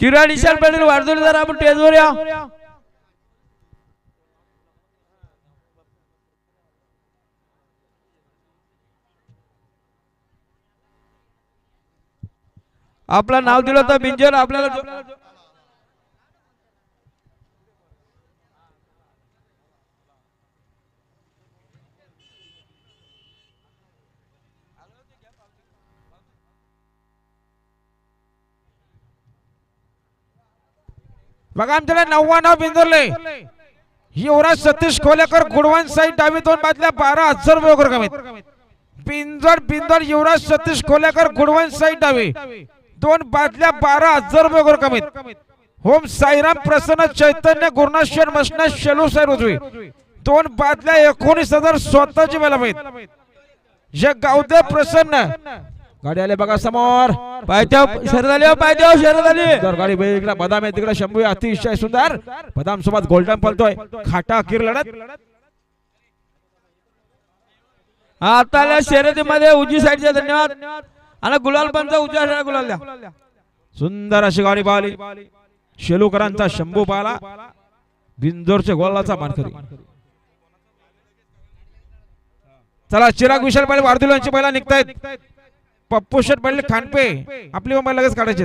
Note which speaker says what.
Speaker 1: किरण ईशान पाटील वारदोली जरा आपण टेजवर या. आपलं नाव दिलं तर बिंजर आपल्याला
Speaker 2: बघा आमच्याला 99 बिंदुरले युवराज सतीश खोलेकर गुडवान साईड डावी दोन बादल्या 12,000 रुपये कमीत. बिंदर बिंदर युवराज सतीश खोलेकर गुडवान साईड डावी दोन बादल्या 12,000 रुपये कमीत. होम साईराम प्रसन्न चैतन्य गुरुनाथ मसना शेलू साहेब उजवी दोन बादल्या 19,000 स्वतःची मिळावीत. जे गावदे प्रसन्न गाडी आले बघा समोर
Speaker 1: पायथ्या शर्यत आली पायथ्या शर्यत आली.
Speaker 2: तर गाडी इकडे बदाम आहे तिकडे शंभू अतिशय सुंदर बदाम सोबत गोल्डन पलतोय खाटा अखेर लढत.
Speaker 1: आता शर्यतीमध्ये उजवी साईडचे धन्यवाद आणि गुलाल पंच उजव्या साईड गुलाल द्या.
Speaker 2: सुंदर अशी गाडी पाहिली शेलूकरांचा शंभू पाला बिंदोरच्या गोलाचा मानकरी. चला चिराग विशाल पाटील वारदुल्यांची पहिला निघतायत. पप्पू शेट पाटील खानपे आपली मुंबई लगेच काढायचे.